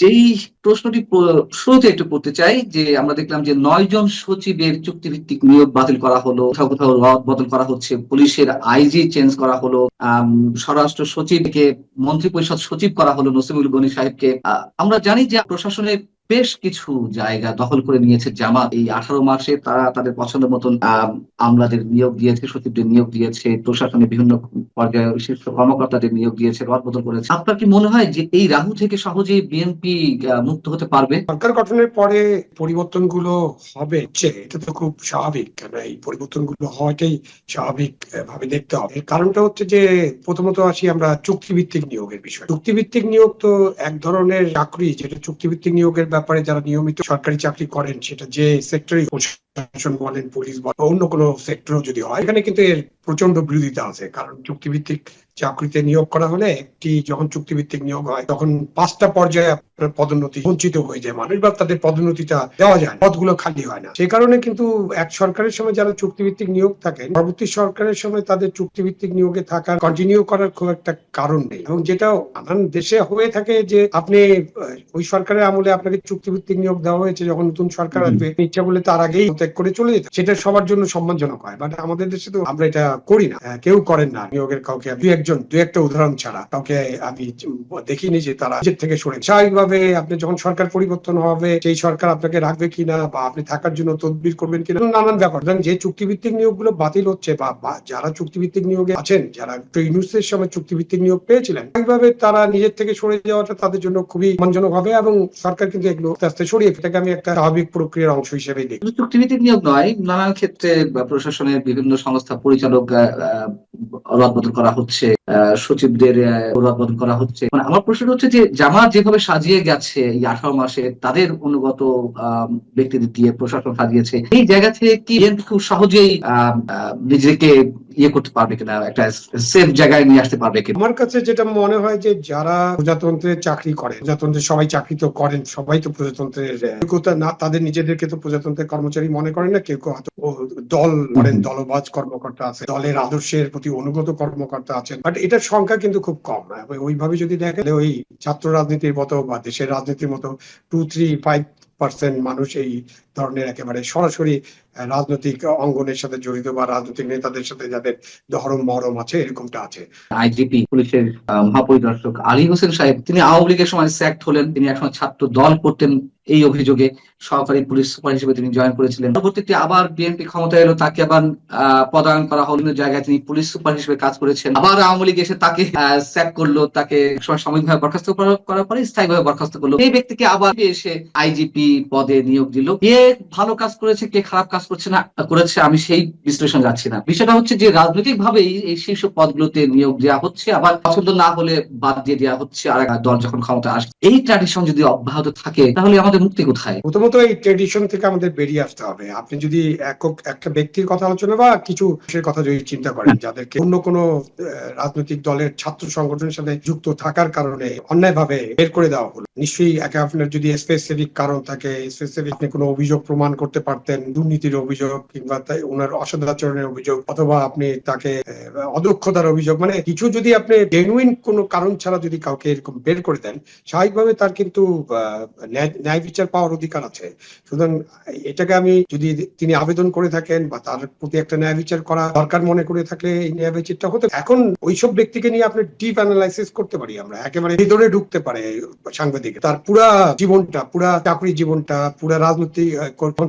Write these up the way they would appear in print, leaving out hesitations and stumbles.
যেই প্রশ্নটি শুরুতে একটু করতে চাই যে আমরা দেখলাম যে 9 জন সচিবের চুক্তিভিত্তিক নিয়োগ বাতিল করা হলো, কোথাও কোথাও রদ বদল করা হচ্ছে, পুলিশের আইজি চেঞ্জ করা হলো, স্বরাষ্ট্র সচিবকে মন্ত্রী পরিষদ সচিব করা হলো নসিমুল গনি সাহেবকে। আমরা জানি যে প্রশাসনের বেশ কিছু জায়গা দখল করে নিয়েছে জামাত। এই 18 মাসে তারা তাদের পছন্দ মতন আমলাদের নিয়োগ দিয়েছে, সচিবদের নিয়োগ দিয়েছে, প্রশাসনের বিভিন্ন পর্যায়ে শীর্ষ কর্মকর্তাদের নিয়োগ দিয়েছে, রদবদল করেছে। আপনার কি মনে হয় যে এই রাহু থেকে সহজেই বিএনপি মুক্ত হতে পারবে? সরকার গঠনের পরে পরিবর্তনগুলো হবে, এটা তো খুব স্বাভাবিক, কেন এই পরিবর্তনগুলো হওয়াটাই স্বাভাবিক ভাবে দেখতে হবে। কারণটা হচ্ছে যে প্রথমত আসি আমরা চুক্তিভিত্তিক নিয়োগের বিষয়। চুক্তিভিত্তিক নিয়োগ তো এক ধরনের চাকরি, যেটা চুক্তিভিত্তিক নিয়োগের ব্যাপারে যারা নিয়মিত সরকারি চাকরি করেন, সেটা যে সেক্টরে প্রশাসন বলেন, পুলিশ বলেন, অন্য কোনো সেক্টরও যদি হয়, এখানে কিন্তু এর প্রচন্ড বিরোধিতা আছে। কারণ চুক্তিভিত্তিক চাকরিতে নিয়োগ করা হলে যখন চুক্তিভিত্তিক নিয়োগ হয় তখন 5টা পর্যায়ে আপনার পদোন্নতি বঞ্চিত হয়ে যায় মানুষ, বা তাদের পদোন্নতিটা দেওয়া যায়, পদগুলো খালি হয় না। সেই কারণে কিন্তু এক সরকারের সময় যারা চুক্তিভিত্তিক নিয়োগ থাকেন, পরবর্তী সরকারের সময় তাদের চুক্তিভিত্তিক নিয়োগে থাকার কন্টিনিউ করার খুব একটা কারণ নেই। এবং যেটা নানান দেশে হয়ে থাকে যে আপনি ওই সরকারের আমলে আপনাকে চুক্তিভিত্তিক নিয়োগ দেওয়া হয়েছে, যখন নতুন সরকার আসবে ইচ্ছা করলে তার আগেই ত্যাগ করে চলে যেতে, সেটা সবার জন্য সম্মানজনক হয়। বাট আমাদের দেশে তো আমরা এটা করি না, কেউ করেন না নিয়োগের। কাউকে দু একটা উদাহরণ ছাড়া কাউকে আমি দেখিনি যে তারা নিজের থেকে সরে। স্বাভাবিকভাবে আপনি যখন সরকার পরিবর্তন হবে, সেই সরকার আপনাকে রাখবে কিনা বা আপনি থাকার জন্য তদবির করবেন কিনা, নানান ব্যাপার। যে চুক্তিভিত্তিক নিয়োগগুলো বাতিল হচ্ছে বা যারা চুক্তিভিত্তিক নিয়োগে আছেন, যারা ইউনুসের সময় চুক্তিভিত্তিক নিয়োগ পেয়েছিলেন, স্বাভাবিকভাবে তারা নিজের থেকে সরে যাওয়াটা তাদের জন্য খুবই সম্মানজনক হবে এবং সরকার কিন্তু এগুলো আস্তে আস্তে সরিয়ে, এটাকে আমি একটা স্বাভাবিক প্রক্রিয়ার অংশ হিসেবে দেখি। চুক্তিভিত্তিক নিয়োগ নয়, নানান ক্ষেত্রে প্রশাসনের বিভিন্ন সংস্থা পরিচালক রদবদল করা হচ্ছে, সচিবদের রদবদল করা হচ্ছে। মানে আমার প্রশ্ন হচ্ছে যে জামাত যেভাবে সাজিয়ে গেছে এই 18 মাসে, তাদের অনুগত ব্যক্তিদের দিয়ে প্রশাসন সাজিয়েছে, এই জায়গা থেকে কি খুব সহজেই নিজেকে করতে পারবে কিনা, একটা সেফ জায়গায় নিয়ে আসতে পারবে কিনা? আমার কাছে যেটা মনে হয় যে যারা প্রজাতন্ত্রের চাকরি করে, প্রজাতন্ত্রের সবাই চাকরি তো করেন, সবাই তো প্রজাতন্ত্রের না, তাদের নিজেদেরকে তো প্রজাতন্ত্রের কর্মচারী মনে করেন না। কেউ দল করেন, দলবাজ কর্মকর্তা আছে, দলের আদর্শের প্রতি অনুগত কর্মকর্তা আছেন, বাট এটার সংখ্যা কিন্তু খুব কম। ওইভাবে যদি দেখেন, ওই ছাত্র রাজনীতির মতো বা দেশের রাজনীতির মতো 2-3-5% মানুষ এই ধরনের একেবারে সরাসরি রাজনৈতিক অঙ্গনের সাথে জড়িত বা রাজনৈতিক নেতাদের সাথে যাদের ধরম মরম আছে, এরকমটা আছে। আইজিপি পুলিশের মহাপরিদর্শক আলী হোসেন সাহেব, তিনি আওয়ামী লীগের সময় স্যাক্ট হলেন, তিনি একসময় ছাত্র দল করতেন, এই অভিযোগে সহকারী পুলিশ সুপার হিসেবে তিনি জয়েন করেছিলেন। পরবর্তীতে আবার বিএনপি ক্ষমতা এলো, তাকে আবার পদায়ন করা হলো, জায়গায় তিনি পুলিশ সুপার হিসেবে কাজ করেছেন। আবার আওয়ামী লীগ এসে তাকে স্যাক করলো, তাকে সাময়িকভাবে বরখাস্ত করার পরে স্থায়ীভাবে বরখাস্ত করলো। এই ব্যক্তিকে আবার এসে আইজিপি পদে নিয়োগ দিল। কে ভালো কাজ করেছে, কে খারাপ কাজ করেছে আমি সেই বিশ্লেষণ যাচ্ছি না। বিষয়টা হচ্ছে যে রাজনৈতিক ভাবেই এই শীর্ষ পদগুলোতে নিয়োগ দেওয়া হচ্ছে, আবার পছন্দ না হলে বাদ দিয়ে দেওয়া হচ্ছে আর দল যখন ক্ষমতা আসে। এই ট্র্যাডিশন যদি অব্যাহত থাকে তাহলে আমাদের মুক্তি কোথায়? প্রথমত এই ট্রেডিশন থেকে আমাদের বেরিয়ে আসতে হবে। আপনি যদি একটা ব্যক্তির কথা আলোচনা বা কিছু কথা যদি চিন্তা করেন, যাদেরকে অন্য কোনো রাজনৈতিক দলের ছাত্র সংগঠনের সাথে যুক্ত থাকার কারণে অন্যায়ভাবে বের করে দেওয়া হলো, নিশ্চয়ই আপনার যদি স্পেসিফিক কারণ থাকে, স্পেসিফিক আপনি কোনো অভিযোগ প্রমাণ করতে পারতেন, দুর্নীতির অভিযোগ কিংবা ওনার অসদাচরণের অভিযোগ, অথবা আপনি তাকে অদক্ষতার অভিযোগ, মানে কিছু যদি আপনি জেনুইন কোনো কারণ ছাড়া যদি কাউকে এরকম বের করে দেন, স্বাভাবিকভাবে তার কিন্তু ন্যায় বিচার পাওয়ার অধিকার আছে। সুতরাং এটাকে আমি যদি তিনি আবেদন করে থাকেন বা তার প্রতি একটা ন্যায় বিচার করা দরকার মনে করে থাকলে এই ন্যায় বিচারটা হতে। এখন ওইসব ব্যক্তিকে নিয়ে আপনি ডিপ অ্যানালাইসিস করতে পারি আমরা, একেবারে ভিতরে ঢুকতে পারে সাংবাদিক, তার পুরা জীবনটা, পুরা চাকরি জীবনটা, পুরা রাজনৈতিক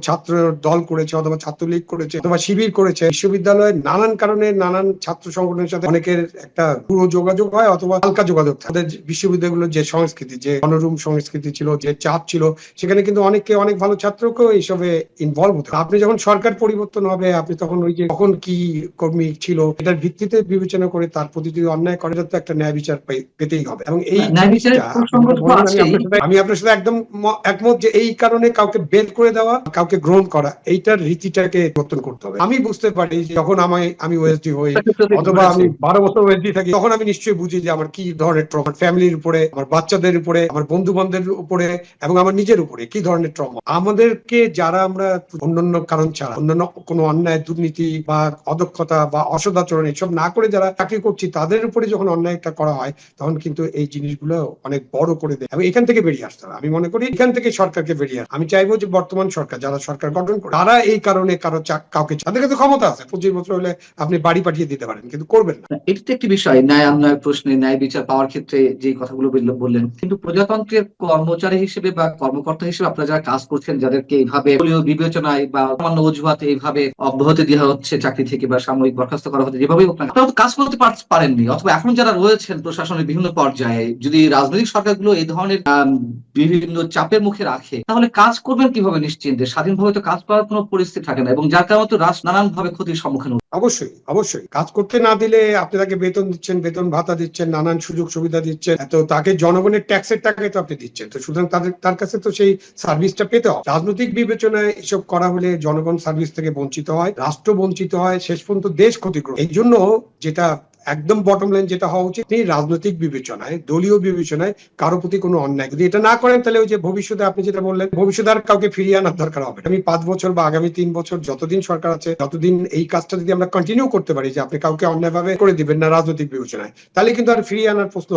ছাত্র দল করেছে অথবা ছাত্রলীগ করেছে অথবা শিবির করেছে, বিশ্ববিদ্যালয়ের নানান কারণে নানান ছাত্র সংগঠনের সাথে অনেকের একটা পুরো যোগাযোগ হয় অথবা হালকা যোগাযোগ থাকে। বিশ্ববিদ্যালয়গুলোর যে সংস্কৃতি, যে অনরুম সংস্কৃতি ছিল, যে চাপ ছিল, সেখানে কিন্তু অনেক ভালো ছাত্রকেও এইসবে ইনভলভ হতে। আপনি যখন সরকার পরিবর্তন হবে, আপনি তখন ওই যে কখন কি কর্মী ছিল এটার ভিত্তিতে বিবেচনা করে তার প্রতি যদি অন্যায় করে, তো একটা ন্যায় বিচার পেতেই হবে। এবং এই আমি আপনার সাথে একদম একমত যে এই কারণে কাউকে বের করে দেওয়া, কাউকে গ্রহণ করা, এইটার রীতিটাকে পরিবর্তন করতে হবে। আমি বুঝতে পারি যখন আমি ওএসডি হই অথবা আমি 12 বছর ওএসডি থাকি, তখন আমি নিশ্চয়ই বুঝি যে আমার কি ধরনের ট্রমা, ফ্যামিলির উপরে, আমার বাচ্চাদের উপরে, আমার বন্ধু বান্ধবের উপরে এবং আমার নিজের উপরে কি ধরনের ট্রমা। আমাদেরকে যারা আমরা অন্যান্য কারণ ছাড়া, অন্যান্য কোনো অন্যায়, দুর্নীতি বা অদক্ষতা বা অসদাচরণ এসব না করে যারা চাকরি করছি, তাদের উপরে যখন অন্যায়টা করা হয়, তখন কিন্তু এই জিনিসগুলো অনেক বড় করে দেয় এবং এটা এখান থেকে বেরিয়ে আসতে হবে। আমি মনে করি এখান থেকে সরকারকে বেরিয়ে আসতে, আমি চাইবো যে বর্তমান সরকার যারা সরকার গঠন করে তারা এই কারণে কাউকে, তাদের কাছে ক্ষমতা আছে, 25 বছর হলে আপনি বাড়ি পাঠিয়ে দিতে পারেন, কিন্তু করবেন না। এটি তো একটি বিষয়, ন্যায় অন্যায় প্রশ্নে ন্যায় বিচার পাওয়ার ক্ষেত্রে যে কথাগুলো বললেন, কিন্তু প্রজাতন্ত্রের কর্মচারী হিসেবে বা কর্মকর্তা হিসেবে আপনারা যারা কাজ করছেন, যাদেরকে এইভাবে দলীয় বিবেচনায় বা সামান্য অজুহাতে এইভাবে অব্যাহতি দেওয়া হচ্ছে চাকরি থেকে বা সাময়িক বরখাস্ত করা হচ্ছে, যেভাবেই হোক না, আপনারা তো কাজ করতে পারেননি, অথবা এখন যারা রয়েছেন প্রশাসনের বিভিন্ন পর্যায়ে, যদি রাজনৈতিক সরকারগুলো এই ধরনের বিভিন্ন চাপের মুখে রাখে, তাহলে কাজ করবেন কিভাবে নিশ্চিন্তে? স্বাধীনভাবে তো কাজ করার কোনো পরিস্থিতি থাকে না, এবং যার কারণে তো রাষ্ট্র নানান ভাবে ক্ষতির সম্মুখীন। অবশ্যই অবশ্যই কাজ করতে না দিলে আপনি তাকে বেতন দিচ্ছেন, বেতন ভাতা দিচ্ছেন, নানান সুযোগ সুবিধা দিচ্ছেন, তো তাকে জনগণের ট্যাক্সের টাকায় তো আপনি দিচ্ছেন, তো সুতরাং তার কাছে তো সেই সার্ভিসটা পেতে হবে। রাজনৈতিক বিবেচনায় এসব করা হলে জনগণ সার্ভিস থেকে বঞ্চিত হয়, রাষ্ট্র বঞ্চিত হয়, শেষ পর্যন্ত দেশ ক্ষতিগ্রস্ত। এই জন্য যেটা একদম বটম লাইন যেটা হওয়া উচিত, রাজনৈতিক বিবেচনায়, দলীয় বিবেচনায় কারো প্রতি কোনো অন্যায় যদি এটা না করেন, তাহলে ওই যে ভবিষ্যতে আপনি যেটা বললেন, ভবিষ্যতে আর কাউকে ফিরিয়ে আনার দরকার হবে। আমি 5 বছর বা আগামী 3 বছর যতদিন সরকার আছে, ততদিন এই কাজটা যদি আমরা কন্টিনিউ করতে পারি, যে আপনি কাউকে অন্যায়ভাবে করে দিবেন না রাজনৈতিক বিবেচনায়, তাহলে কিন্তু আর ফিরিয়ে আনার প্রশ্ন